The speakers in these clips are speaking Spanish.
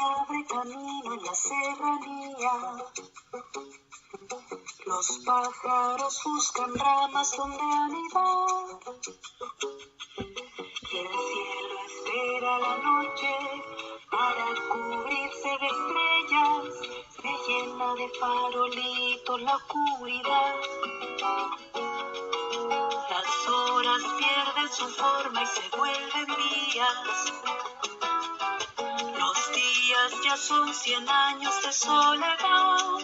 abre camino en la serranía. Los pájaros buscan ramas donde anidar. Y el cielo espera la noche para cubrirse de estrellas. Se llena de farolitos la oscuridad. Las horas pierden su forma y se vuelven días. Los días ya son 100 años de soledad.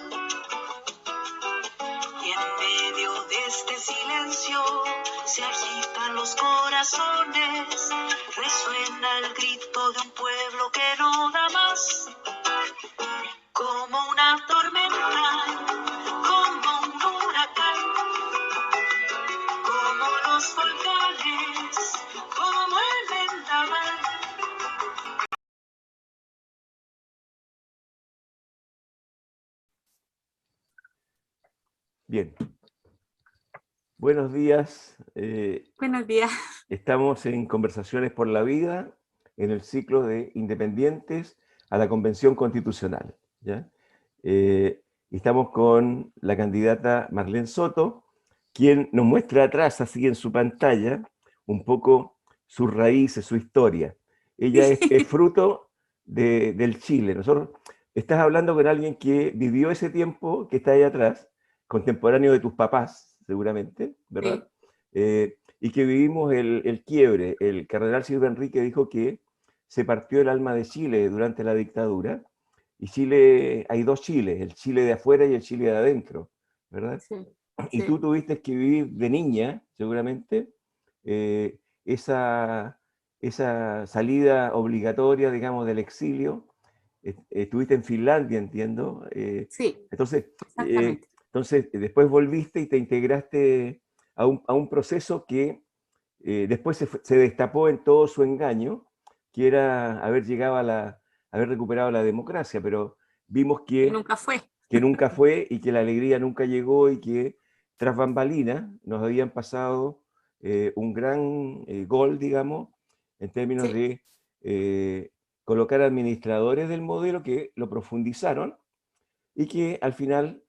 Y en medio de este silencio se agitan los corazones. Resuena el grito de un pueblo que no da más. Como una tormenta, como un huracán, como los volcanes, como el vendaval. Bien. Buenos días. Buenos días. Estamos en Conversaciones por la Vida, en el ciclo de Independientes a la Convención Constitucional, ¿ya? Estamos con la candidata Marlene Soto, quien nos muestra atrás, así en su pantalla, un poco sus raíces, su historia. Ella es fruto del Chile. Estás hablando con alguien que vivió ese tiempo que está ahí atrás, contemporáneo de tus papás, seguramente, ¿verdad? Sí. Y que vivimos el quiebre. El cardenal Silva Enrique dijo que se partió el alma de Chile durante la dictadura, y Chile, hay dos Chiles, el Chile de afuera y el Chile de adentro, ¿verdad? Sí, Y sí. tú tuviste que vivir de niña, seguramente, esa salida obligatoria, digamos, del exilio. Estuviste en Finlandia, entiendo. Sí, Entonces, exactamente. después volviste y te integraste a un proceso que después se destapó en todo su engaño, que era haber recuperado la democracia, pero vimos Que nunca fue. que nunca fue y que la alegría nunca llegó y que tras bambalinas nos habían pasado un gran gol, digamos, en términos Sí. de colocar administradores del modelo que lo profundizaron y que al final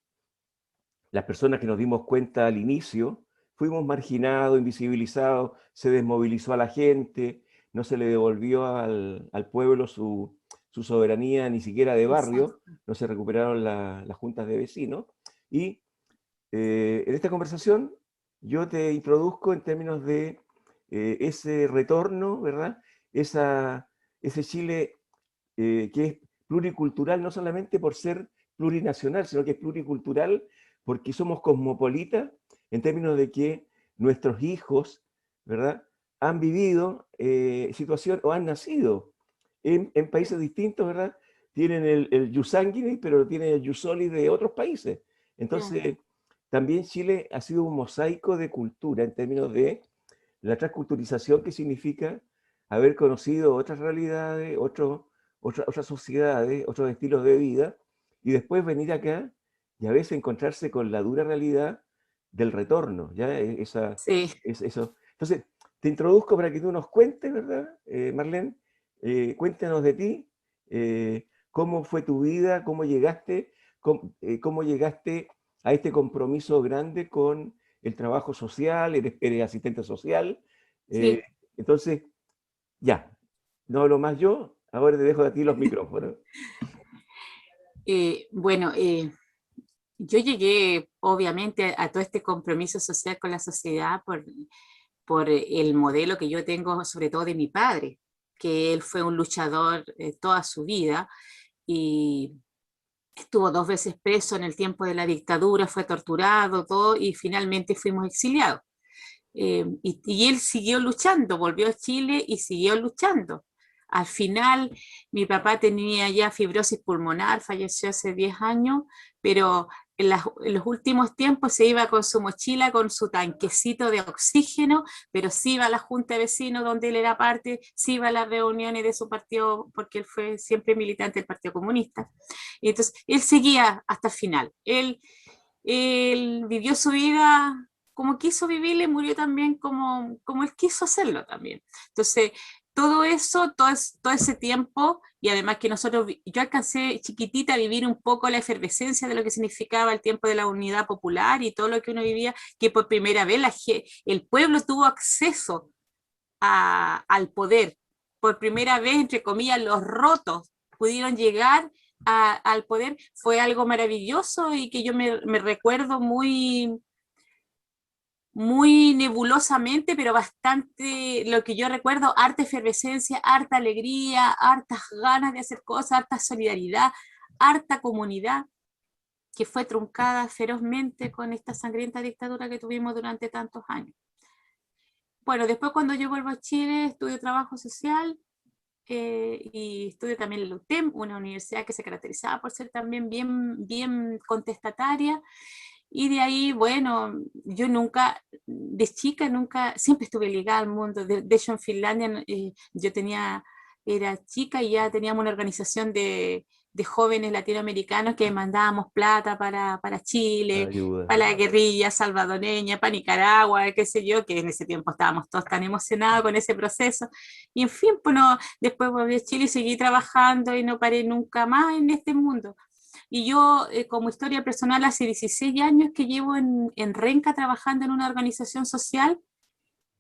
las personas que nos dimos cuenta al inicio fuimos marginados, invisibilizados, se desmovilizó a la gente, no se le devolvió al pueblo su soberanía ni siquiera de barrio, Exacto. no se recuperaron las juntas de vecinos. Y en esta conversación yo te introduzco en términos de ese retorno, ¿verdad? Ese Chile que es pluricultural no solamente por ser plurinacional, sino que es pluricultural porque somos cosmopolitas en términos de que nuestros hijos, ¿verdad?, han vivido situaciones o han nacido en países distintos, ¿verdad? Tienen el Yusanguine, pero tienen el Yusoli de otros países. Entonces, también Chile ha sido un mosaico de cultura en términos de la transculturización, que significa haber conocido otras realidades, otras sociedades, otros estilos de vida, y después venir acá y a veces encontrarse con la dura realidad del retorno, ¿ya? Sí. Eso. Entonces, te introduzco para que tú nos cuentes, ¿verdad, Marlene? Cuéntanos de ti, cómo fue tu vida, cómo llegaste a este compromiso grande con el trabajo social, eres asistente social. Sí. Entonces, ya, no hablo más yo, ahora te dejo a ti los micrófonos. Bueno, yo llegué obviamente a todo este compromiso social con la sociedad por el modelo que yo tengo, sobre todo de mi padre, que él fue un luchador toda su vida y estuvo 2 veces preso en el tiempo de la dictadura, fue torturado, todo, y finalmente fuimos exiliados. Y él siguió luchando, volvió a Chile y siguió luchando. Al final, mi papá tenía ya fibrosis pulmonar, falleció hace 10 años, pero en los últimos tiempos se iba con su mochila, con su tanquecito de oxígeno, pero sí iba a la junta de vecinos donde él era parte, sí iba a las reuniones de su partido, porque él fue siempre militante del Partido Comunista. Y entonces, él seguía hasta el final. Él vivió su vida como quiso vivirle, murió también como él quiso hacerlo también. Entonces, todo eso, todo ese tiempo, y además que yo alcancé chiquitita a vivir un poco la efervescencia de lo que significaba el tiempo de la unidad popular y todo lo que uno vivía, que por primera vez el pueblo tuvo acceso al poder. Por primera vez, entre comillas, los rotos pudieron llegar al poder. Fue algo maravilloso y que yo me recuerdo muy nebulosamente, pero bastante, lo que yo recuerdo, harta efervescencia, harta alegría, hartas ganas de hacer cosas, harta solidaridad, harta comunidad, que fue truncada ferozmente con esta sangrienta dictadura que tuvimos durante tantos años. Bueno, después cuando yo vuelvo a Chile, estudio trabajo social y estudio también en la UTEM, una universidad que se caracterizaba por ser también bien contestataria. Y de ahí, bueno, yo nunca, de chica, siempre estuve ligada al mundo. De hecho, en Finlandia era chica y ya teníamos una organización de jóvenes latinoamericanos que mandábamos plata para Chile, Ayuda. para la guerrilla salvadoreña, para Nicaragua, qué sé yo, que en ese tiempo estábamos todos tan emocionados con ese proceso. Y en fin, pues no, después volví a Chile y seguí trabajando y no paré nunca más en este mundo. Y yo, como historia personal, hace 16 años que llevo en Renca trabajando en una organización social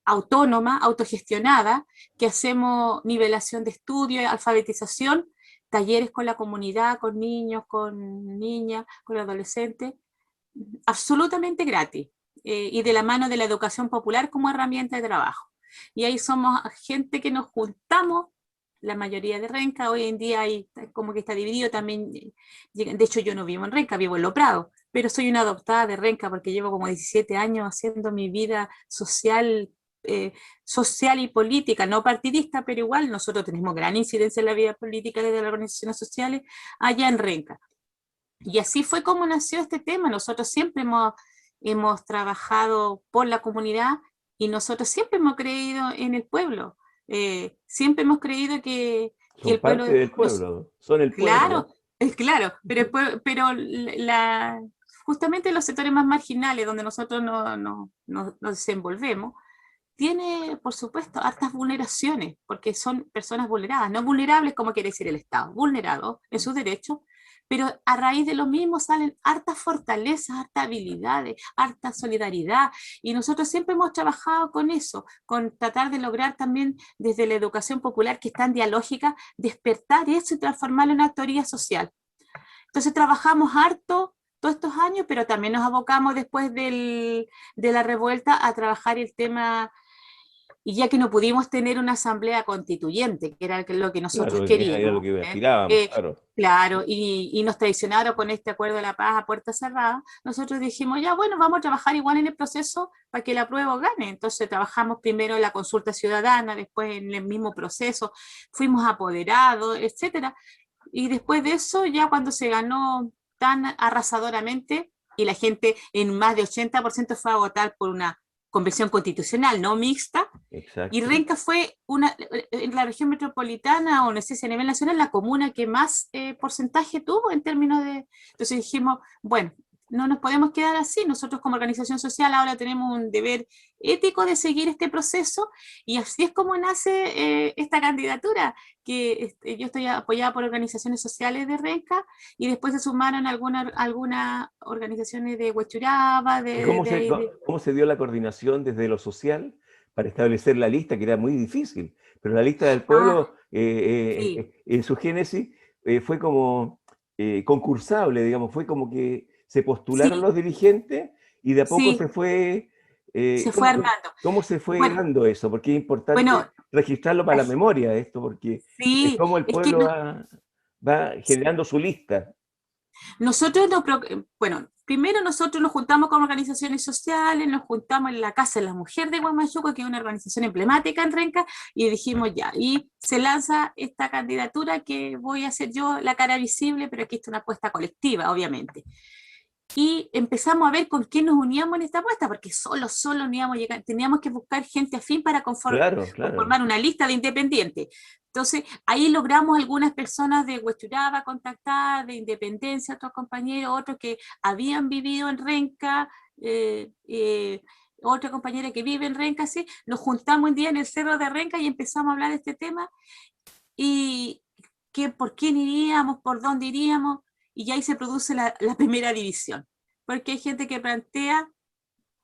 autónoma, autogestionada, que hacemos nivelación de estudio, alfabetización, talleres con la comunidad, con niños, con niñas, con adolescentes, absolutamente gratis, y de la mano de la educación popular como herramienta de trabajo. Y ahí somos gente que nos juntamos, la mayoría de Renca. Hoy en día como que está dividido también. De hecho, yo no vivo en Renca, vivo en Lo Prado, pero soy una adoptada de Renca porque llevo como 17 años haciendo mi vida social y política, no partidista, pero igual nosotros tenemos gran incidencia en la vida política desde las organizaciones sociales allá en Renca. Y así fue como nació este tema. Nosotros siempre hemos trabajado por la comunidad y nosotros siempre hemos creído en el pueblo. Siempre hemos creído que Son el pueblo... parte del pueblo, son el Claro, pueblo. claro, pero justamente los sectores más marginales donde nosotros nos desenvolvemos, tiene, por supuesto, hartas vulneraciones, porque son personas vulneradas, no vulnerables como quiere decir el Estado, vulnerados en sus derechos, pero a raíz de lo mismo salen hartas fortalezas, hartas habilidades, harta solidaridad, y nosotros siempre hemos trabajado con eso, con tratar de lograr también desde la educación popular, que es tan dialógica, despertar eso y transformarlo en una teoría social. Entonces trabajamos harto todos estos años, pero también nos abocamos después de la revuelta a trabajar el tema. Y ya que no pudimos tener una asamblea constituyente, que era lo que nosotros Claro, era lo queríamos, que aspirábamos, claro. claro, y nos traicionaron con este acuerdo de la paz a puerta cerrada, nosotros dijimos, ya bueno, vamos a trabajar igual en el proceso para que el apruebo gane. Entonces trabajamos primero en la consulta ciudadana, después en el mismo proceso, fuimos apoderados, etcétera. Y después de eso, ya cuando se ganó tan arrasadoramente, y la gente en más de 80% fue a votar por una convención constitucional no mixta, y Exacto. Renca fue en la región metropolitana, o no sé si a nivel nacional, la comuna que más porcentaje tuvo en términos de... Entonces dijimos, bueno, no nos podemos quedar así, nosotros como organización social ahora tenemos un deber ético de seguir este proceso, y así es como nace esta candidatura, que yo estoy apoyada por organizaciones sociales de Renca, y después se sumaron algunas organizaciones de Huechuraba, ¿Y cómo se dio la coordinación desde lo social para establecer la lista, que era muy difícil? Pero la lista del pueblo, sí. en su génesis, fue como concursable, digamos, fue como que se postularon Sí, los dirigentes y de a poco sí, se fue... se fue armando. ¿Cómo se fue Bueno, dando eso? Porque es importante bueno, registrarlo para la memoria, esto, porque es sí, como el es que pueblo va generando su lista. nosotros, bueno, primero nosotros nos juntamos con organizaciones sociales, nos juntamos en la Casa de la Mujer de Huamachuco, que es una organización emblemática en Renca, y dijimos ya, y se lanza esta candidatura que voy a hacer yo la cara visible, pero aquí está una apuesta colectiva, obviamente. Y empezamos a ver con quién nos uníamos en esta apuesta, porque solo no íbamos a llegar, teníamos que buscar gente afín para Claro, claro. conformar una lista de independientes. Entonces, ahí logramos algunas personas de Huechuraba contactar, de Independencia, otros compañeros, otros que habían vivido en Renca, otra compañera que vive en Renca, sí, nos juntamos un día en el Cerro de Renca y empezamos a hablar de este tema, y por quién iríamos, por dónde iríamos, y ahí se produce la primera división, porque hay gente que plantea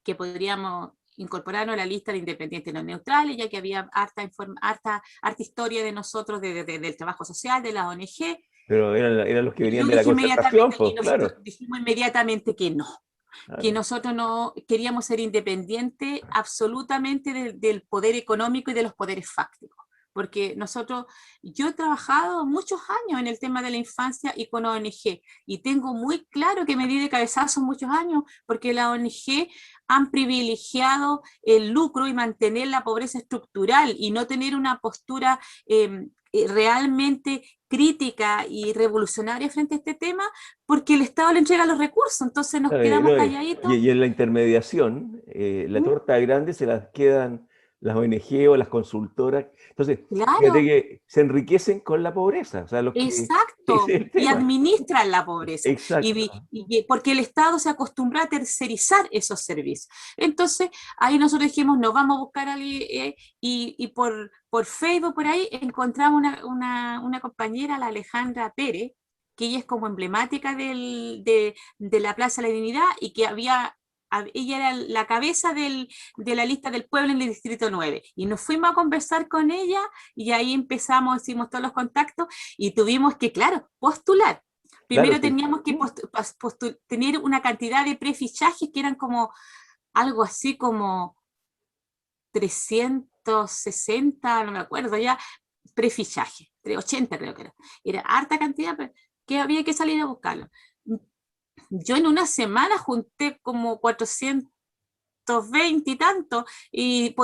que podríamos incorporarnos a la lista de independientes no neutrales, ya que había harta historia de nosotros, del trabajo social, de la ONG. Pero eran los que Y venían yo de la dije concertación, inmediatamente, pues, y nosotros claro. dijimos inmediatamente que no, que Claro. nosotros no queríamos ser independientes absolutamente del poder económico y de los poderes fácticos. Porque yo he trabajado muchos años en el tema de la infancia y con ONG, y tengo muy claro que me di de cabezazos muchos años, porque la ONG han privilegiado el lucro y mantener la pobreza estructural y no tener una postura realmente crítica y revolucionaria frente a este tema, porque el Estado le entrega los recursos, entonces nos Claro, quedamos no, calladitos. y en la intermediación, la ¿Mm? torta grande se las quedan las ONG o las consultoras. Entonces, fíjate Claro, que se enriquecen con la pobreza, o sea, los que... Ese exacto, es el y tema. administran la pobreza, Exacto. porque el Estado se acostumbró a tercerizar esos servicios. Entonces, ahí nosotros dijimos, nos vamos a buscar a alguien, y por Facebook, por ahí, encontramos una compañera, la Alejandra Pérez, que ella es como emblemática de la Plaza de la Dignidad, y que ella era la cabeza de la lista del pueblo en el Distrito 9. Y nos fuimos a conversar con ella, y ahí empezamos, hicimos todos los contactos, y tuvimos que, claro, postular. Claro, Primero sí. teníamos que tener una cantidad de prefichajes que eran como algo así como 360, no me acuerdo ya, prefichajes, 80 creo que era. Era harta cantidad, pero que había que salir a buscarlo. Yo en una semana junté como 420 y tanto, y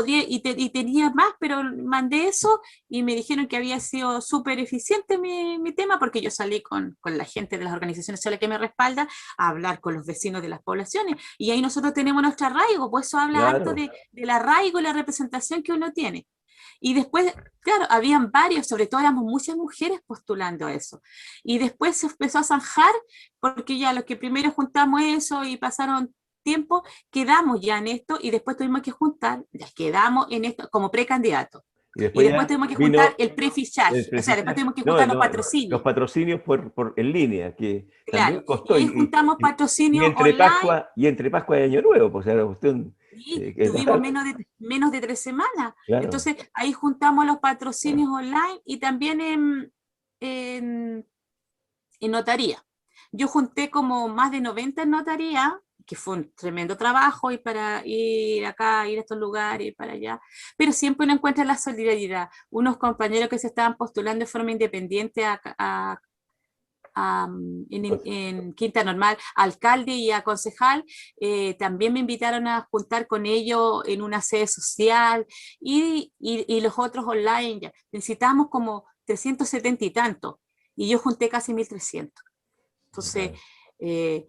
tenía más, pero mandé eso y me dijeron que había sido súper eficiente mi tema, porque yo salí con la gente de las organizaciones sociales que me respaldan a hablar con los vecinos de las poblaciones, y ahí nosotros tenemos nuestro arraigo, pues eso habla harto Claro. del arraigo y la representación que uno tiene. Y después, claro, habían varios, sobre todo éramos muchas mujeres postulando a eso. Y después se empezó a zanjar, porque ya los que primero juntamos eso y pasaron tiempo, quedamos ya en esto, y después tuvimos que juntar, ya quedamos en esto como precandidato. Y Y después después ya tuvimos que juntar vino el el prefichaje, o sea, después prefichaje. tuvimos que No, juntar los los patrocinios. patrocinios en línea, que también Claro, costó. y ahí juntamos patrocinio online. Entre Pascua y Año Nuevo, pues era una cuestión Sí, tuvimos total. menos de 3 semanas. Claro. Entonces, ahí juntamos los patrocinios online y también en, en notaría. Yo junté como más de 90 en notaría, que fue un tremendo trabajo, y para ir acá, ir a estos lugares, ir para allá, pero siempre uno encuentra la solidaridad. Unos compañeros que se estaban postulando de forma independiente en Quinta Normal, alcalde y a concejal, también me invitaron a juntar con ellos en una sede social, y los otros online. Ya. Necesitamos como 370 y tanto, y yo junté casi 1300. Entonces, Claro.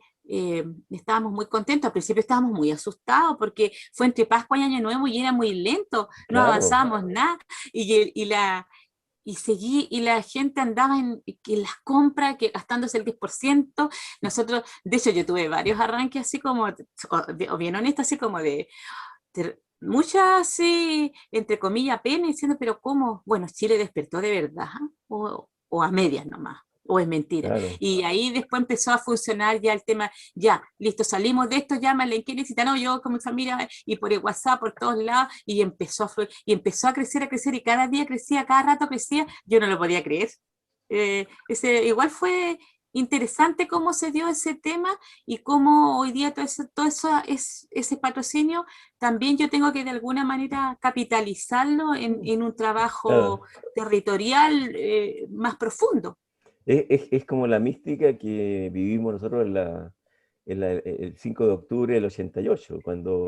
estábamos muy contentos. Al principio estábamos muy asustados, porque fue entre Pascua y Año Nuevo y era muy lento, no Claro. avanzábamos nada, y la gente andaba que las compras, que gastándose el 10%. Nosotros, de hecho, yo tuve varios arranques así como, o bien honesto, así como muchas, así, entre comillas, pena, diciendo, pero ¿cómo? Bueno, Chile despertó de verdad, o a medias nomás, o es mentira. Claro. Y ahí después empezó a funcionar ya el tema, ya, listo, salimos de esto, llámale, ¿qué necesita? No, yo con mi familia, y por el WhatsApp, por todos lados, y empezó a crecer, y cada día crecía, cada rato crecía, yo no lo podía creer. Igual fue interesante cómo se dio ese tema, y cómo hoy día ese patrocinio también yo tengo que de alguna manera capitalizarlo en un trabajo Claro. territorial más profundo. Es como la mística que vivimos nosotros el 5 de octubre del 88,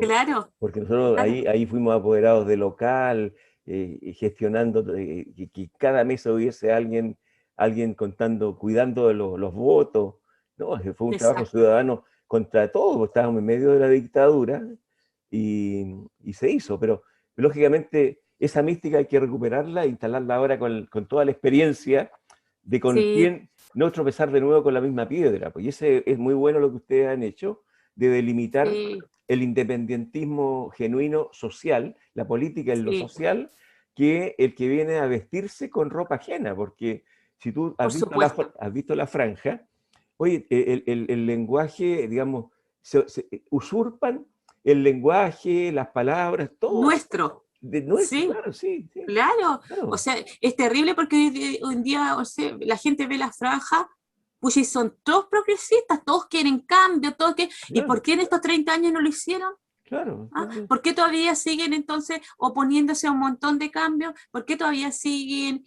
Claro, porque nosotros claro, ahí fuimos apoderados de local, y gestionando, que cada mes hubiese alguien contando, cuidando de los votos. No, fue un trabajo exacto. ciudadano contra todo, estábamos en medio de la dictadura, y se hizo, pero lógicamente esa mística hay que recuperarla e instalarla ahora con toda la experiencia de con Sí, quién no tropezar de nuevo con la misma piedra. Pues y ese es muy bueno lo que ustedes han hecho, de delimitar sí. el independentismo genuino social, la política en lo Sí, social, que el que viene a vestirse con ropa ajena, porque si tú por supuesto. has visto la franja, oye, el lenguaje, digamos, usurpan el lenguaje, las palabras, todo Nuestro, de nuestro, sí. claro, sí, sí, Claro, o claro, sea, es terrible porque hoy en día, o sea, la gente ve la franja, pues y son todos progresistas, todos quieren cambio, ¿y por claro, qué en estos 30 años no lo hicieron? claro. ¿Ah? Entonces, ¿Por qué todavía siguen entonces oponiéndose a un montón de cambios? ¿Por qué todavía siguen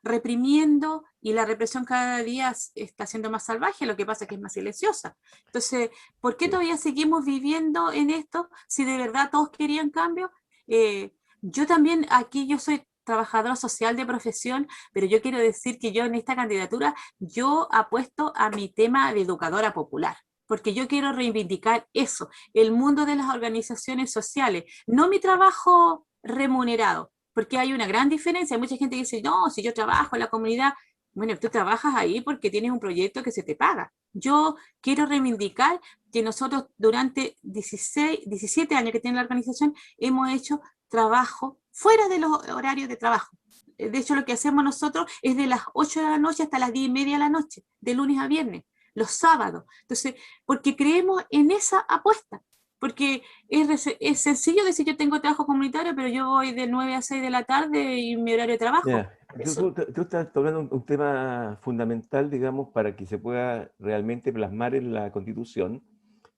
reprimiendo y la represión cada día está siendo más salvaje? Lo que pasa es que es más silenciosa. Entonces, ¿por qué sí, todavía seguimos viviendo en esto si de verdad todos querían cambio? Eh, yo también aquí yo soy trabajadora social de profesión, pero yo quiero decir que yo en esta candidatura yo apuesto a mi tema de educadora popular, porque yo quiero reivindicar eso, el mundo de las organizaciones sociales, no mi trabajo remunerado, porque hay una gran diferencia. Hay mucha gente que dice, no, si yo trabajo en la comunidad, bueno, tú trabajas ahí porque tienes un proyecto que se te paga. Yo quiero reivindicar que nosotros durante 16, 17 años que tiene la organización hemos hecho trabajo fuera de los horarios de trabajo. De hecho, lo que hacemos nosotros es de las 8 de la noche hasta las 10:30 de la noche, de lunes a viernes, los sábados. Entonces, porque creemos en esa apuesta. Porque es sencillo decir yo tengo trabajo comunitario, pero yo voy de 9 a 6 de la tarde y mi horario de trabajo. mira, Eso, tú estás tocando un tema fundamental, digamos, para que se pueda realmente plasmar en la Constitución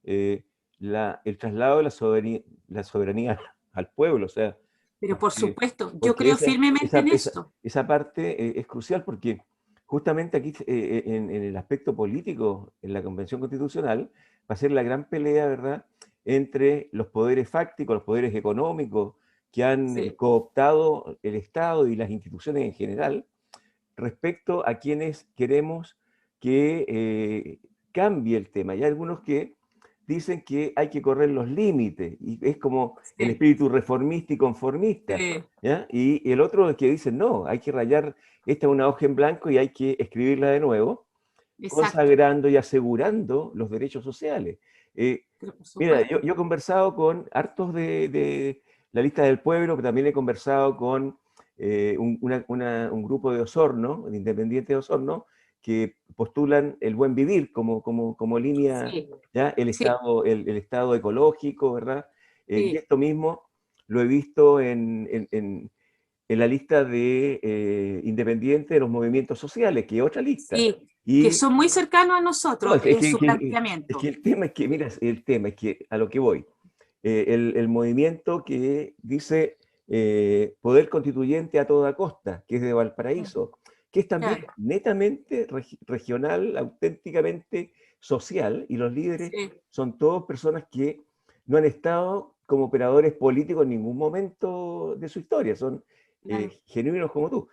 eh, el traslado de la soberanía al pueblo, o sea, pero por porque, supuesto, yo porque creo firmemente en esto. esa parte es crucial, porque justamente aquí en el aspecto político, en la Convención Constitucional, va a ser la gran pelea, ¿verdad?, entre los poderes fácticos, los poderes económicos, que han Sí, cooptado el Estado y las instituciones en general respecto a quienes queremos que cambie el tema. Hay algunos que dicen que hay que correr los límites, y es como el sí, espíritu reformista y conformista, sí, ¿ya? Y el otro que dice, no, hay que rayar, esta es una hoja en blanco y hay que escribirla de nuevo, exacto, consagrando y asegurando los derechos sociales. Eh, pero por Mira, supuesto. yo he conversado con hartos de la lista del pueblo, pero también he conversado con un grupo de Osorno, de independientes de Osorno, que postulan el buen vivir como línea, Sí, ¿ya? sí, El estado ecológico, ¿verdad? Y sí, esto mismo lo he visto en la lista de independientes de los movimientos sociales, que es otra lista. sí, que Y son muy cercanos a no, nosotros en su es que planteamiento. el tema es que, mira, el tema es que a lo que voy, el movimiento que dice poder constituyente a toda costa, que es de Valparaíso, que es también Claro, netamente regional, auténticamente social, y los líderes sí, son todos personas que no han estado como operadores políticos en ningún momento de su historia, son claro, genuinos como tú.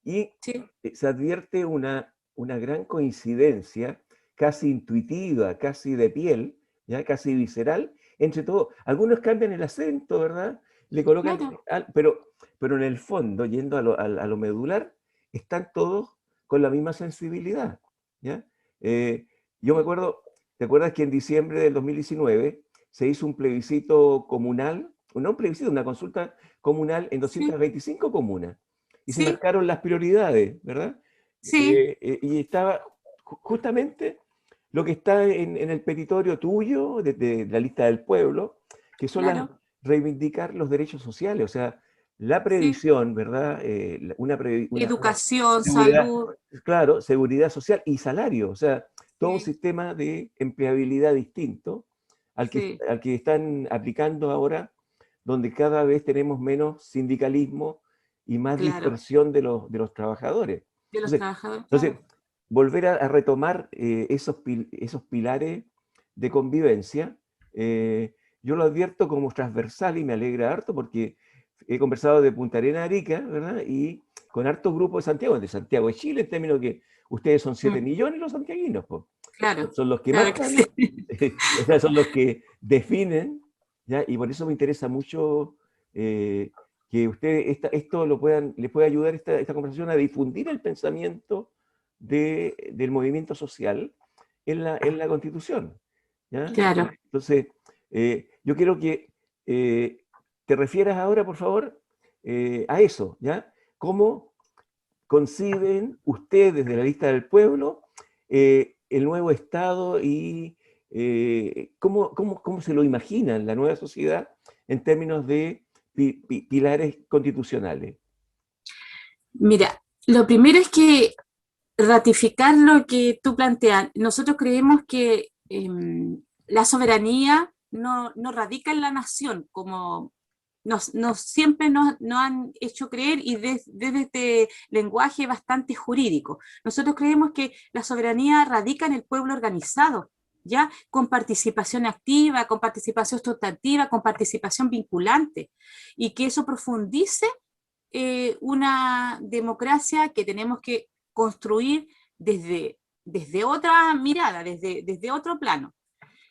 Y sí, se advierte una gran coincidencia, casi intuitiva, casi de piel, ya casi visceral, entre todos. Algunos cambian el acento, ¿verdad? Le colocan, claro, pero en el fondo, yendo a lo medular, están todos con la misma sensibilidad, ¿ya? Eh, yo me sí, acuerdo, ¿te acuerdas que en diciembre del 2019 se hizo un plebiscito comunal, no un plebiscito, una consulta comunal en sí, 225 comunas? Y se sí, marcaron las prioridades, ¿verdad? sí, Y estaba justamente lo que está en el petitorio tuyo, de la lista del pueblo, que son claro, reivindicar los derechos sociales, o sea, la sí. previsión, ¿verdad? Una Educación, seguridad, salud, claro, seguridad social y salario, o sea, todo un sí, sistema de empleabilidad distinto sí, al que están aplicando ahora, donde cada vez tenemos menos sindicalismo y más claro, dispersión de los trabajadores. de los Entonces, trabajadores, entonces claro. volver a retomar esos pilares de convivencia, yo lo advierto como transversal y me alegra harto porque he conversado de Punta Arenas a Arica, ¿verdad? Y con hartos grupos de Santiago de Chile, en términos que ustedes son 7 Mm, millones los santiaguinos, pues. claro, Son los que claro que mandan, sí. o sea, son los que definen, ¿ya? Y por eso me interesa mucho que ustedes esto les pueda ayudar esta conversación a difundir el pensamiento del movimiento social en la Constitución, ¿ya? Claro, Entonces, Yo quiero que te refieras ahora, por favor, a eso, ¿ya? ¿Cómo conciben ustedes de la lista del pueblo el nuevo Estado y cómo se lo imaginan la nueva sociedad en términos de pilares constitucionales? Mira, lo primero es que ratificar lo que tú planteas. Nosotros creemos que la soberanía no radica en la nación, como siempre nos han hecho creer, y desde este lenguaje bastante jurídico. Nosotros creemos que la soberanía radica en el pueblo organizado, ¿ya? Con participación activa, con participación sustantiva, con participación vinculante, y que eso profundice una democracia que tenemos que construir desde otra mirada, desde otro plano.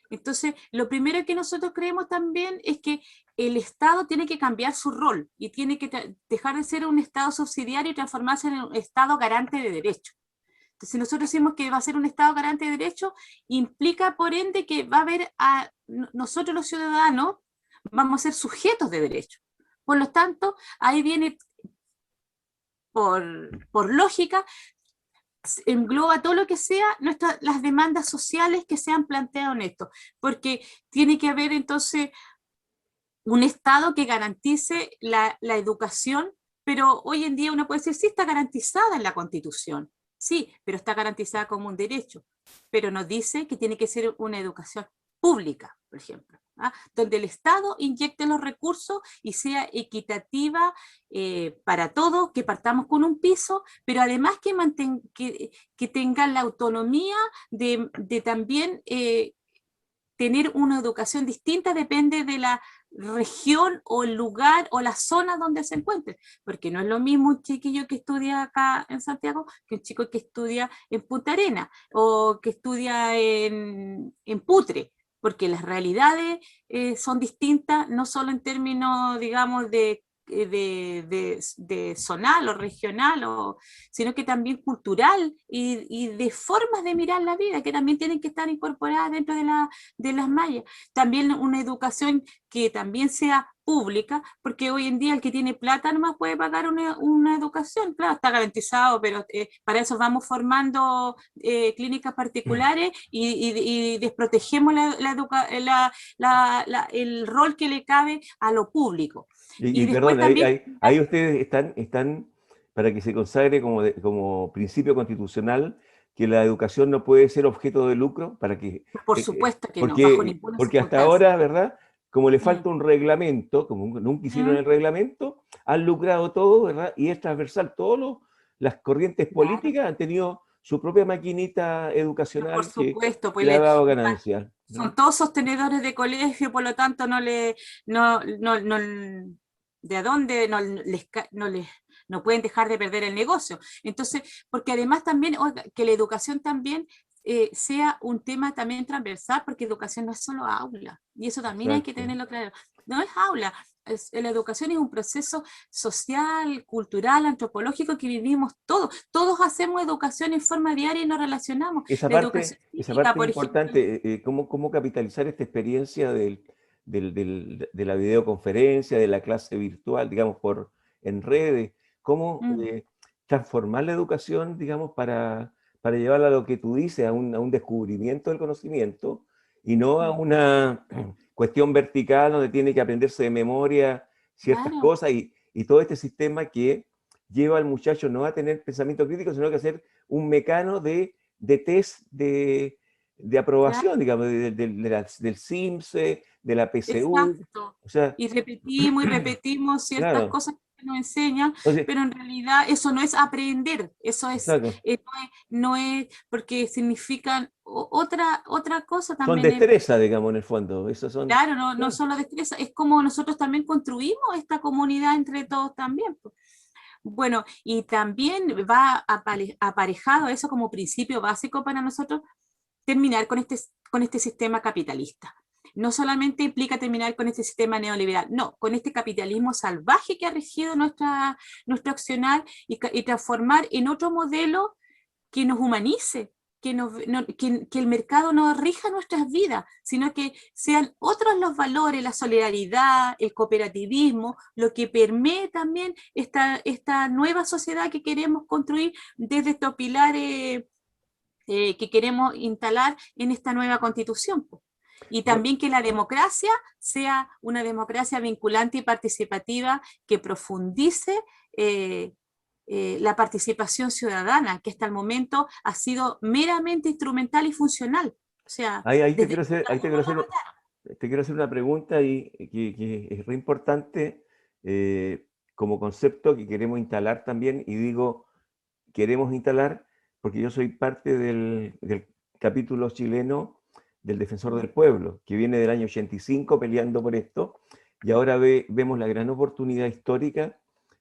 Entonces, lo primero que nosotros creemos también es que el Estado tiene que cambiar su rol y tiene que dejar de ser un Estado subsidiario y transformarse en un Estado garante de derechos. Entonces, si nosotros decimos que va a ser un Estado garante de derechos, implica por ende que va a haber nosotros los ciudadanos vamos a ser sujetos de derechos. Por lo tanto, ahí viene, por lógica, engloba todo lo que sea las demandas sociales que se han planteado en esto, porque tiene que haber entonces un Estado que garantice la educación, pero hoy en día uno puede decir, sí, está garantizada en la Constitución, sí, pero está garantizada como un derecho, pero nos dice que tiene que ser una educación pública, por ejemplo, donde el Estado inyecte los recursos y sea equitativa para todos, que partamos con un piso, pero además que tengan la autonomía de también tener una educación distinta, depende de la región o el lugar o la zona donde se encuentre, porque no es lo mismo un chiquillo que estudia acá en Santiago que un chico que estudia en Punta Arenas o que estudia en Putre, porque las realidades son distintas, no solo en términos, digamos, de zonal o regional, sino que también cultural y de formas de mirar la vida que también tienen que estar incorporadas dentro de las mallas. También una educación que también sea pública, porque hoy en día el que tiene plata nomás puede pagar una educación, claro, está garantizado, pero para eso vamos formando clínicas particulares y desprotegemos el rol que le cabe a lo público. Y perdón, ahí ustedes están para que se consagre como principio constitucional que la educación no puede ser objeto de lucro, para que... Por supuesto que porque, no, bajo ninguna porque hasta circunstancia. ahora, ¿verdad? Como le falta un reglamento, como nunca hicieron el reglamento, han lucrado todo, ¿verdad? Y es transversal, las corrientes políticas han tenido su propia maquinita educacional por supuesto, que le ha dado ganancias, ¿no? Son todos sostenedores de colegio, por lo tanto ¿de dónde no pueden dejar de perder el negocio? Entonces, porque además también, que la educación también sea un tema también transversal, porque educación no es solo aula, y eso también hay que tenerlo claro. No es aula, la educación es un proceso social, cultural, antropológico que vivimos todos hacemos educación en forma diaria y nos relacionamos. Esa La parte educación es física, por ejemplo, importante, cómo capitalizar esta experiencia de la videoconferencia, de la clase virtual, digamos, en redes, cómo transformar la educación, digamos, para llevarla a lo que tú dices, a un descubrimiento del conocimiento, y no a una cuestión vertical donde tiene que aprenderse de memoria ciertas cosas, y todo este sistema que lleva al muchacho no a tener pensamiento crítico, sino que a ser un mecano de test de aprobación, digamos, del CIMSE, de la PSU. exacto. O sea, Y repetimos ciertas claro. cosas que nos enseñan, Entonces, pero en realidad eso no es aprender, eso exacto. no es porque significan otra cosa Son también. destreza, digamos, en el fondo. Claro, no solo destreza, es como nosotros también construimos esta comunidad entre todos también. Bueno, y también va aparejado eso como principio básico para nosotros, terminar con este sistema capitalista. No solamente implica terminar con este sistema neoliberal, no, con este capitalismo salvaje que ha regido nuestro accionar y transformar en otro modelo que nos humanice, que el mercado no rija nuestras vidas, sino que sean otros los valores, la solidaridad, el cooperativismo, lo que permee también esta nueva sociedad que queremos construir desde estos pilares que queremos instalar en esta nueva constitución. Y también que la democracia sea una democracia vinculante y participativa que profundice la participación ciudadana, que hasta el momento ha sido meramente instrumental y funcional. O sea, Ahí te quiero hacer, te quiero hacer una pregunta y que es re importante como concepto que queremos instalar también, y digo queremos instalar porque yo soy parte del capítulo chileno del Defensor del Pueblo, que viene del año 85 peleando por esto, y ahora vemos la gran oportunidad histórica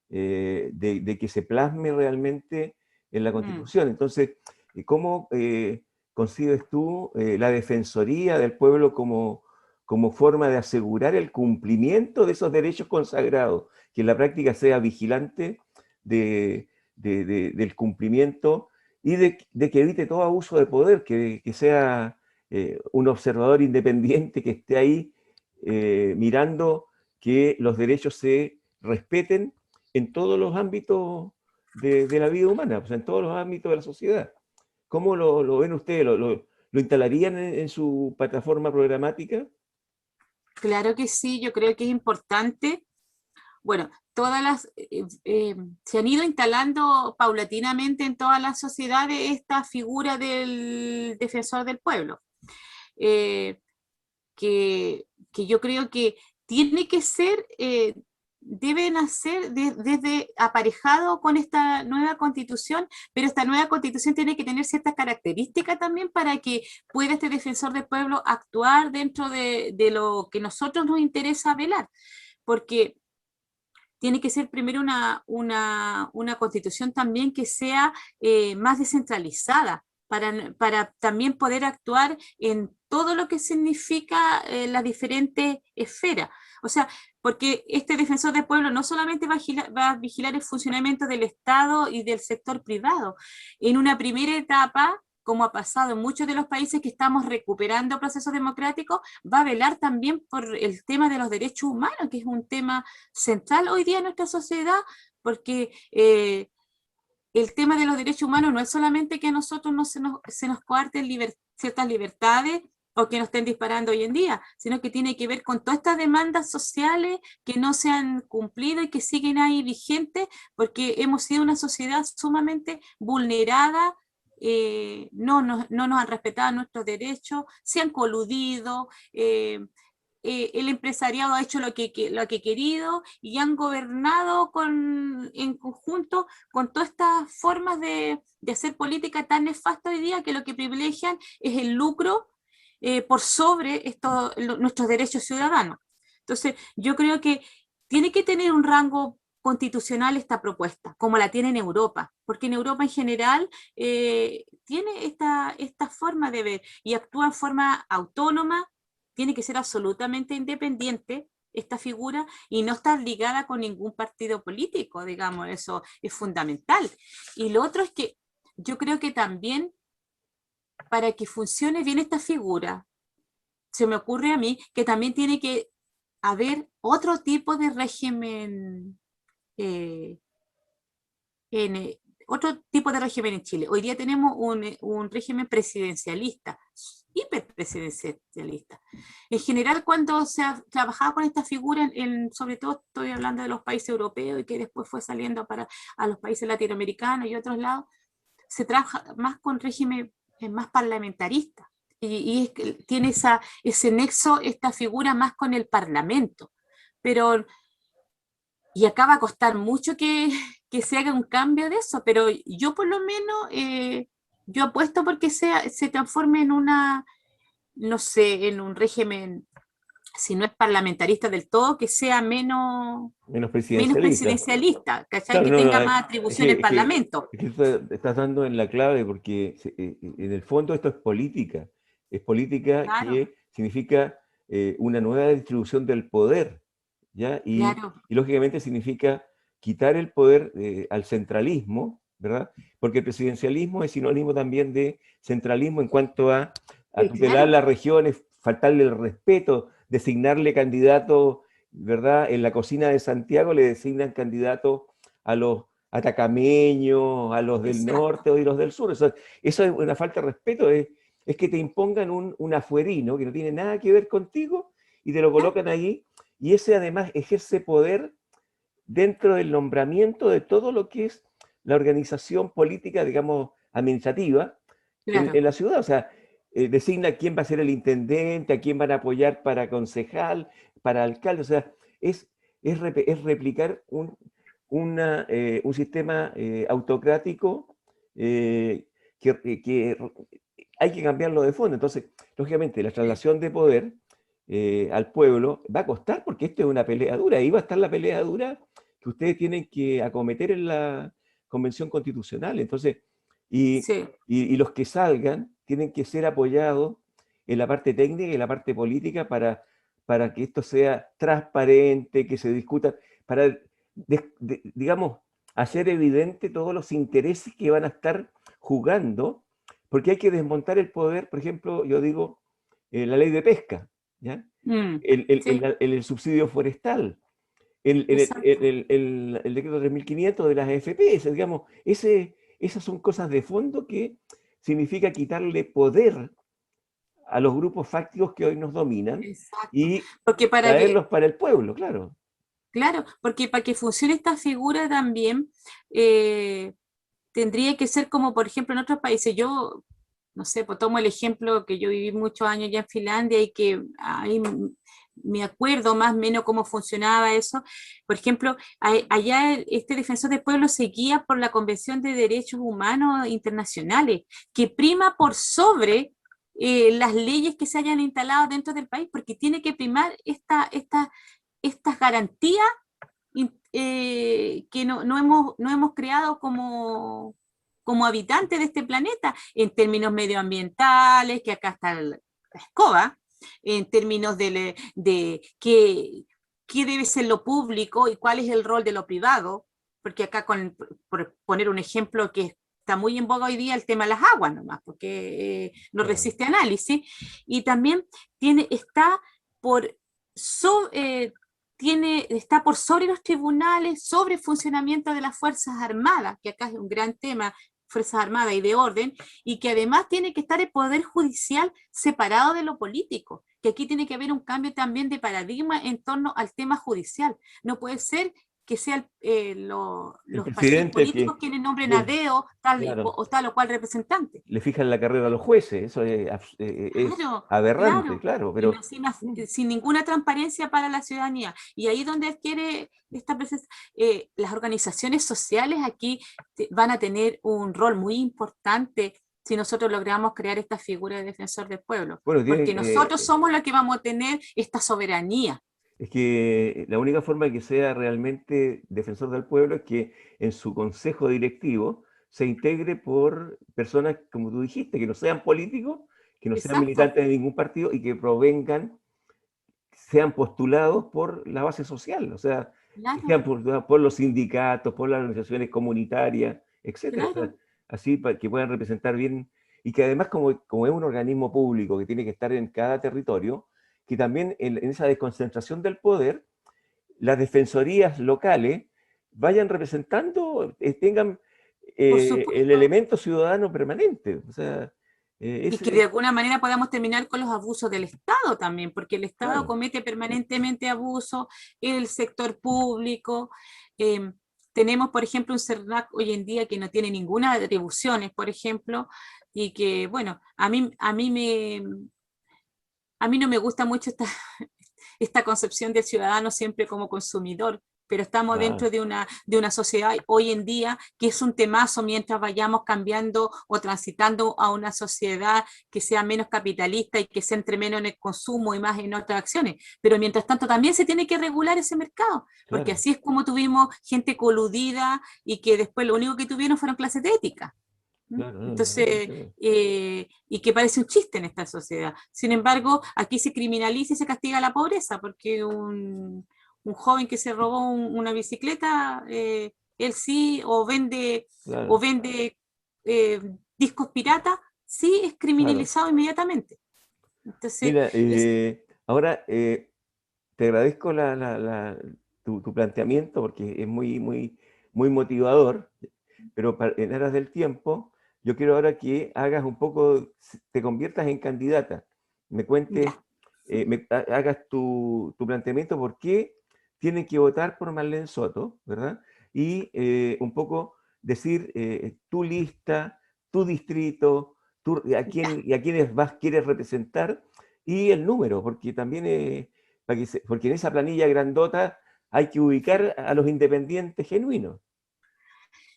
de que se plasme realmente en la Constitución. Entonces, ¿cómo concibes tú la Defensoría del Pueblo como forma de asegurar el cumplimiento de esos derechos consagrados, que en la práctica sea vigilante del cumplimiento y de que evite todo abuso de poder, que sea un observador independiente que esté ahí mirando que los derechos se respeten en todos los ámbitos de la vida humana, o sea, en todos los ámbitos de la sociedad? ¿Cómo lo ven ustedes? ¿Lo instalarían en su plataforma programática? Claro que sí, yo creo que es importante. Bueno, se han ido instalando paulatinamente en todas las sociedades esta figura del defensor del pueblo, eh, que yo creo que tiene que ser, debe nacer desde aparejado con esta nueva constitución, pero esta nueva constitución tiene que tener ciertas características también para que pueda este defensor del pueblo actuar dentro de lo que nosotros nos interesa velar, porque tiene que ser primero una constitución también que sea más descentralizada, para también poder actuar en todo lo que significa las diferentes esferas. O sea, porque este defensor del pueblo no solamente va a vigilar el funcionamiento del Estado y del sector privado. En una primera etapa, como ha pasado en muchos de los países que estamos recuperando procesos democráticos, va a velar también por el tema de los derechos humanos, que es un tema central hoy día en nuestra sociedad, porque el tema de los derechos humanos no es solamente que a nosotros no se nos coarten ciertas libertades o que nos estén disparando hoy en día, sino que tiene que ver con todas estas demandas sociales que no se han cumplido y que siguen ahí vigentes, porque hemos sido una sociedad sumamente vulnerada. No nos han respetado nuestros derechos, se han coludido, el empresariado ha hecho lo que ha querido y han gobernado en conjunto con todas estas formas de hacer política tan nefasta hoy día, que lo que privilegian es el lucro por sobre nuestros derechos ciudadanos. Entonces, yo creo que tiene que tener un rango constitucional esta propuesta, como la tiene en Europa, porque en Europa en general tiene esta forma de ver y actúa en forma autónoma, tiene que ser absolutamente independiente esta figura y no estar ligada con ningún partido político, digamos, eso es fundamental. Y lo otro es que yo creo que también para que funcione bien esta figura, se me ocurre a mí que también tiene que haber otro tipo de régimen otro tipo de régimen en Chile. Hoy día tenemos un régimen presidencialista, hiperpresidencialista. En general, cuando se ha trabajado con esta figura, sobre todo estoy hablando de los países europeos y que después fue saliendo a los países latinoamericanos y otros lados, se trabaja más con régimen más parlamentarista. Y tiene ese nexo, esta figura más con el parlamento. Pero y acá va a costar mucho que se haga un cambio de eso, pero yo por lo menos, yo apuesto porque se transforme en no sé, en un régimen, si no es parlamentarista del todo, que sea menos presidencialista, ¿cachai? Claro, Que no, tenga más atribuciones el Parlamento. Es que estás dando en la clave porque en el fondo esto es política Claro, que significa una nueva distribución del poder, ¿ya? claro. Y lógicamente significa quitar el poder al centralismo, ¿verdad? Porque el presidencialismo es sinónimo también de centralismo en cuanto a tutelar Claro, las regiones, faltarle el respeto, designarle candidato, ¿verdad? En la cocina de Santiago le designan candidato a los atacameños, a los del exacto. norte o los del sur. Eso es una falta de respeto, es que te impongan un afuerino que no tiene nada que ver contigo y te lo colocan ahí, y ese además ejerce poder dentro del nombramiento de todo lo que es la organización política, digamos, administrativa Claro, en la ciudad. O sea, designa quién va a ser el intendente, a quién van a apoyar para concejal, para alcalde. O sea, es replicar un sistema autocrático que hay que cambiarlo de fondo. Entonces, lógicamente, la traslación de poder al pueblo va a costar porque esto es una pelea dura. Ahí va a estar la pelea dura que ustedes tienen que acometer en la Convención Constitucional. Entonces, y, sí, y los que salgan tienen que ser apoyados en la parte técnica y en la parte política para que esto sea transparente, que se discuta, para, digamos, hacer evidente todos los intereses que van a estar jugando, porque hay que desmontar el poder, por ejemplo, yo digo, la ley de pesca, ¿ya? mm, sí, El subsidio forestal, exacto. el decreto 3500 de las AFP, digamos, esas son cosas de fondo que significa quitarle poder a los grupos fácticos que hoy nos dominan Exacto. y Porque para que, traerlos para el pueblo, claro. claro, porque para que funcione esta figura también, eh, tendría que ser como, por ejemplo, en otros países. Yo, no sé, pues tomo el ejemplo que yo viví muchos años ya en Finlandia y que ahí me acuerdo más o menos cómo funcionaba eso. Por ejemplo, allá este defensor del pueblo se guía por la Convención de Derechos Humanos Internacionales, que prima por sobre las leyes que se hayan instalado dentro del país, porque tiene que primar estas garantías que no hemos creado como habitantes de este planeta, en términos medioambientales, que acá está la escoba, en términos de qué debe ser lo público y cuál es el rol de lo privado, porque acá, por poner un ejemplo que está muy en boga hoy día, el tema de las aguas nomás, porque no Claro. resiste análisis, y también está por so, está por sobre los tribunales, sobre el funcionamiento de las Fuerzas Armadas, que acá es un gran tema, Fuerzas Armadas y de orden, y que además tiene que estar el Poder Judicial separado de lo político, que aquí tiene que haber un cambio también de paradigma en torno al tema judicial. No puede ser que sean El los partidos presidente políticos que, quienes nombren a que, dedo claro, o tal o cual representante. le fijan la carrera a los jueces, eso es Claro, aberrante, claro. claro, Y pero sin ninguna transparencia para la ciudadanía. Y ahí donde adquiere esta presencia, las organizaciones sociales aquí van a tener un rol muy importante si nosotros logramos crear esta figura de defensor del pueblo, bueno, porque nosotros somos los que vamos a tener esta soberanía. es que la única forma de que sea realmente defensor del pueblo es que en su consejo directivo se integre por personas, como tú dijiste, que no sean políticos, que no sean Exacto, militantes de ningún partido y que provengan, sean postulados por la base social, o sea, que claro, sean postulados por los sindicatos, por las organizaciones comunitarias, etcétera. O sea, claro. así para que puedan representar bien y que además como es un organismo público que tiene que estar en cada territorio, que también en esa desconcentración del poder, las defensorías locales vayan representando, tengan Por el supuesto. elemento ciudadano permanente. O sea, Y que de alguna manera podamos terminar con los abusos del Estado también, porque el Estado claro, comete permanentemente abusos, el sector público. eh, Tenemos, por ejemplo, un CERNAC hoy en día que no tiene ninguna atribuciones, por ejemplo, y que, bueno, a mí no me gusta mucho esta concepción del ciudadano siempre como consumidor, pero estamos claro. dentro de una sociedad hoy en día que es un temazo mientras vayamos cambiando o transitando a una sociedad que sea menos capitalista y que se entre menos en el consumo y más en otras acciones. Pero mientras tanto también se tiene que regular ese mercado, porque Claro, así es como tuvimos gente coludida y que después lo único que tuvieron fueron clases de ética. claro, no, Entonces, y que parece un chiste en esta sociedad. Sin embargo, aquí se criminaliza y se castiga la pobreza, porque un joven que se robó una bicicleta él sí, o vende Claro, discos piratas, sí es claro. criminalizado inmediatamente. Entonces, Mira, es- ahora te agradezco tu planteamiento porque es muy motivador, pero en aras del tiempo, yo quiero ahora que hagas un poco, te conviertas en candidata, me cuentes, ya, hagas tu planteamiento por qué tienen que votar por Marlene Soto, ¿verdad? Y un poco decir tu lista, tu distrito, ya. y a quiénes quieres representar y el número, porque también porque en esa planilla grandota hay que ubicar a los independientes genuinos.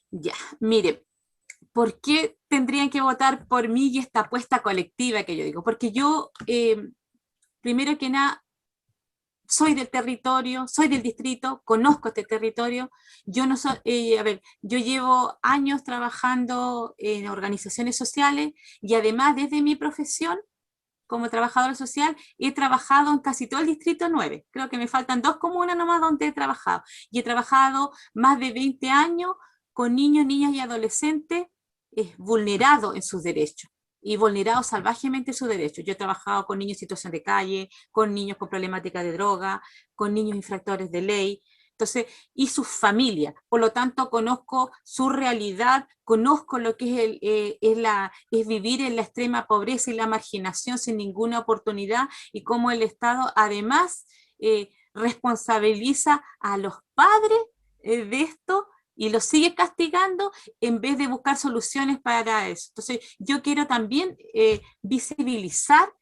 Ya, mire, ¿por qué tendrían que votar por mí y esta apuesta colectiva que yo digo? Porque yo, primero que nada, soy del territorio, soy del distrito, conozco este territorio. Yo no soy, a ver, yo llevo años trabajando en organizaciones sociales y además desde mi profesión como trabajadora social he trabajado en casi todo el distrito 9. Creo que me faltan 2 comunas nomás donde he trabajado. Y he trabajado más de 20 años con niños, niñas y adolescentes vulnerados en sus derechos y vulnerados salvajemente sus derechos. Yo he trabajado con niños en situación de calle, con niños con problemática de droga, con niños infractores de ley. Entonces, y sus familias. Por lo tanto, conozco su realidad, conozco lo que es vivir en la extrema pobreza y la marginación sin ninguna oportunidad y cómo el Estado además responsabiliza a los padres de esto y los sigue castigando en vez de buscar soluciones para eso. Entonces, yo quiero también visibilizar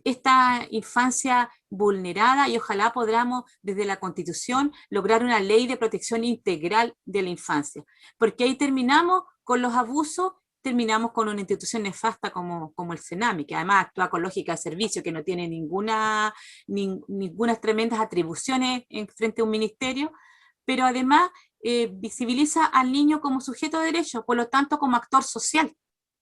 esta infancia vulnerada y ojalá podamos desde la Constitución lograr una ley de protección integral de la infancia, porque ahí terminamos con los abusos, terminamos con una institución nefasta como el CENAMI, que además actúa con lógica de servicio, que no tiene ninguna tremendas atribuciones en frente a un ministerio, pero además visibiliza al niño como sujeto de derecho, por lo tanto como actor social,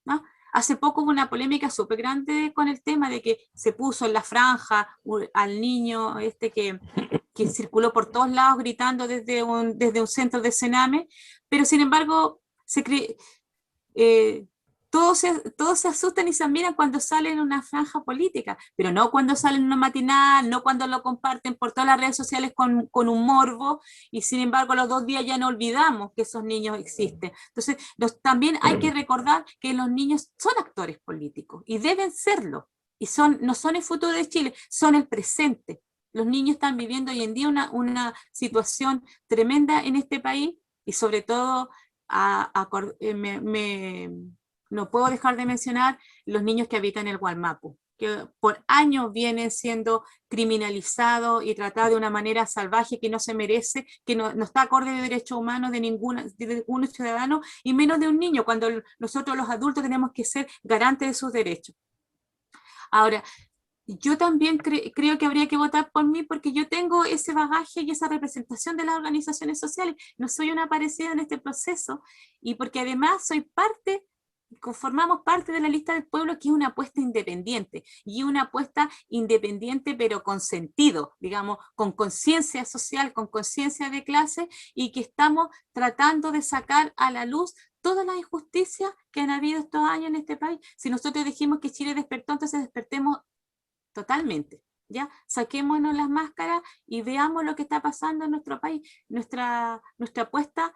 ¿no? Hace poco hubo una polémica súper grande con el tema de que se puso en la franja al niño que circuló por todos lados gritando desde un centro de Sename, pero sin embargo eh, todos se asustan y se admiran cuando salen en una franja política, pero no cuando salen en una matinal, no cuando lo comparten por todas las redes sociales con un morbo, y sin embargo a los 2 días ya no olvidamos que esos niños existen. Entonces, también hay que recordar que los niños son actores políticos y deben serlo, y no son el futuro de Chile, son el presente. Los niños están viviendo hoy en día una situación tremenda en este país y sobre todo no puedo dejar de mencionar los niños que habitan en el Gualmapu, que por años vienen siendo criminalizados y tratados de una manera salvaje que no se merece, que no está acorde de derechos humanos de ningún ciudadano y menos de un niño, cuando nosotros los adultos tenemos que ser garantes de sus derechos. Ahora, yo también creo que habría que votar por mí porque yo tengo ese bagaje y esa representación de las organizaciones sociales. No soy una aparecida en este proceso y porque además conformamos parte de la lista del pueblo, que es una apuesta independiente y una apuesta independiente pero con sentido, digamos, con conciencia social, con conciencia de clase y que estamos tratando de sacar a la luz todas las injusticias que han habido estos años en este país. Si nosotros dijimos que Chile despertó, entonces despertemos totalmente. ¿Ya? Saquémonos las máscaras y veamos lo que está pasando en nuestro país. Nuestra apuesta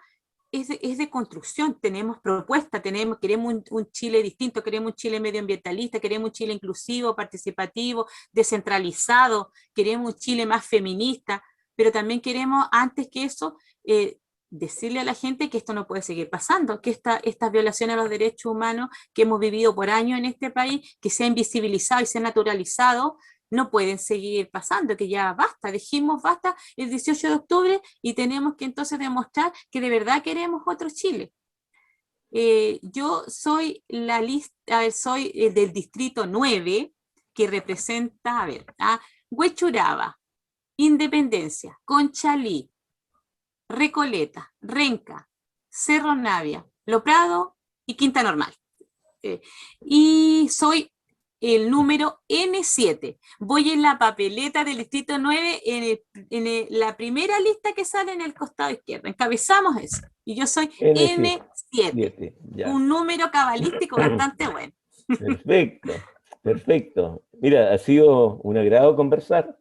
es de construcción, tenemos propuestas, queremos un Chile distinto, queremos un Chile medioambientalista, queremos un Chile inclusivo, participativo, descentralizado, queremos un Chile más feminista, pero también queremos, antes que eso, decirle a la gente que esto no puede seguir pasando, que estas violaciones a los derechos humanos que hemos vivido por años en este país, que se han invisibilizado y se han naturalizado, no pueden seguir pasando, que ya basta, dijimos basta el 18 de octubre y tenemos que entonces demostrar que de verdad queremos otro Chile. Yo soy soy del distrito 9, que representa, a ver, Huechuraba, Independencia, Conchalí, Recoleta, Renca, Cerro Navia, Lo Prado y Quinta Normal. Y soy el número N7. Voy en la papeleta del distrito 9, la primera lista que sale en el costado izquierdo. Encabezamos eso. Y yo soy N7. N7. Ya. Un número cabalístico bastante bueno. Perfecto, perfecto. Mira, ha sido un agrado conversar.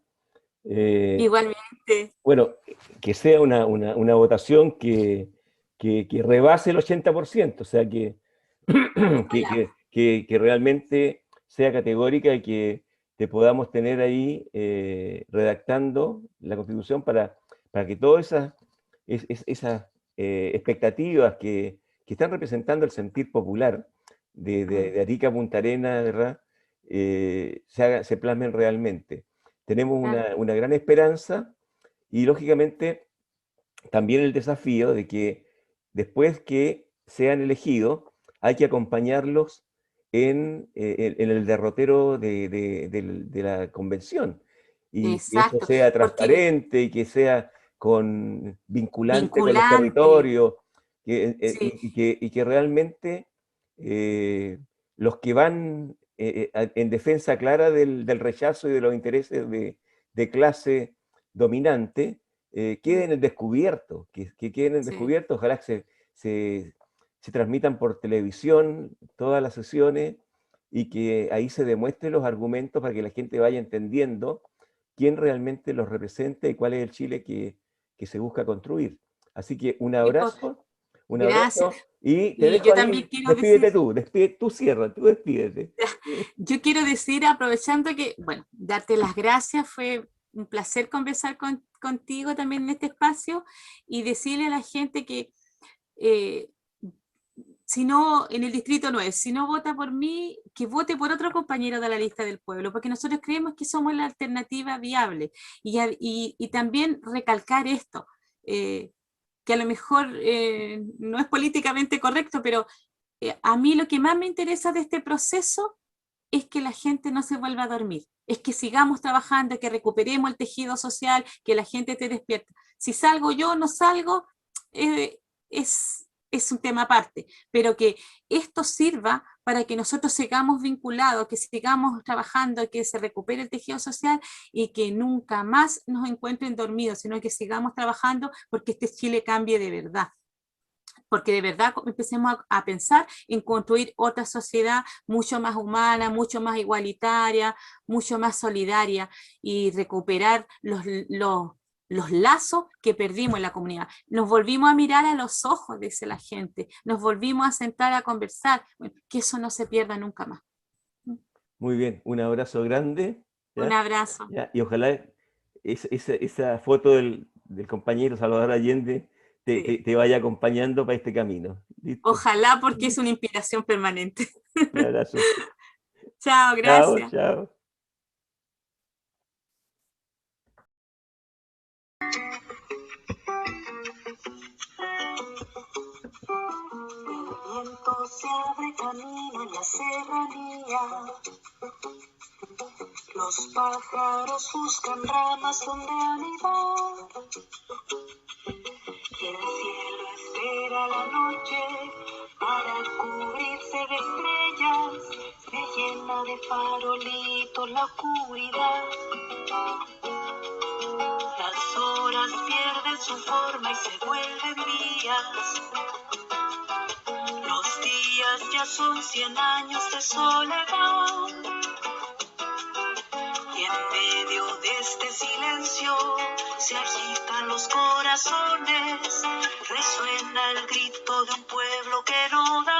Igualmente. Bueno, que sea una votación que rebase el 80%, o sea, que realmente sea categórica y que te podamos tener ahí redactando la Constitución para que todas esas expectativas que están representando el sentir popular de Arica a Punta Arenas, ¿verdad? Se plasmen realmente. Tenemos una gran esperanza y lógicamente también el desafío de que después que sean elegidos hay que acompañarlos en el derrotero de la convención y que eso Exacto. sea Porque transparente y que sea vinculante con los vinculante. territorios Sí, y que realmente los que van en defensa clara del rechazo y de los intereses de clase dominante queden en descubierto, que queden en sí. descubierto, ojalá que se transmitan por televisión todas las sesiones y que ahí se demuestren los argumentos para que la gente vaya entendiendo quién realmente los representa y cuál es el Chile que se busca construir. Así que un Gracias. abrazo y te Y dejo yo también ahí, quiero decir, despídete tú cierra, tú despídete. yo quiero decir, aprovechando que, bueno, darte las gracias, fue un placer conversar contigo también en este espacio y decirle a la gente que eh, si no, en el distrito 9, si no vota por mí, que vote por otro compañero de la lista del pueblo, porque nosotros creemos que somos la alternativa viable. Y también recalcar esto, que a lo mejor no es políticamente correcto, pero a mí lo que más me interesa de este proceso es que la gente no se vuelva a dormir, es que sigamos trabajando, que recuperemos el tejido social, que la gente esté despierta. Si salgo yo, no salgo, eh, es un tema aparte, pero que esto sirva para que nosotros sigamos vinculados, que sigamos trabajando, que se recupere el tejido social y que nunca más nos encuentren dormidos, sino que sigamos trabajando porque este Chile cambie de verdad. Porque de verdad empecemos a pensar en construir otra sociedad mucho más humana, mucho más igualitaria, mucho más solidaria y recuperar los lazos que perdimos en la comunidad. Nos volvimos a mirar a los ojos, dice la gente, nos volvimos a sentar a conversar, bueno, que eso no se pierda nunca más. Muy bien, un abrazo grande, Un ¿ya? abrazo. ¿Ya? Y ojalá esa foto del compañero Salvador Allende Sí. te vaya acompañando para este camino. ¿Listo? Ojalá porque es una inspiración permanente. Un abrazo. Chao, Chao, gracias. chao. El viento se abre camino en la serranía. Los pájaros buscan ramas donde anidar. Y el cielo espera la noche para cubrirse de estrellas. Se llena de farolitos la oscuridad. Las horas pierden su forma y se vuelven días. Los días ya son 100 años de soledad. Y en medio de este silencio se agitan los corazones. Resuena el grito de un pueblo que no da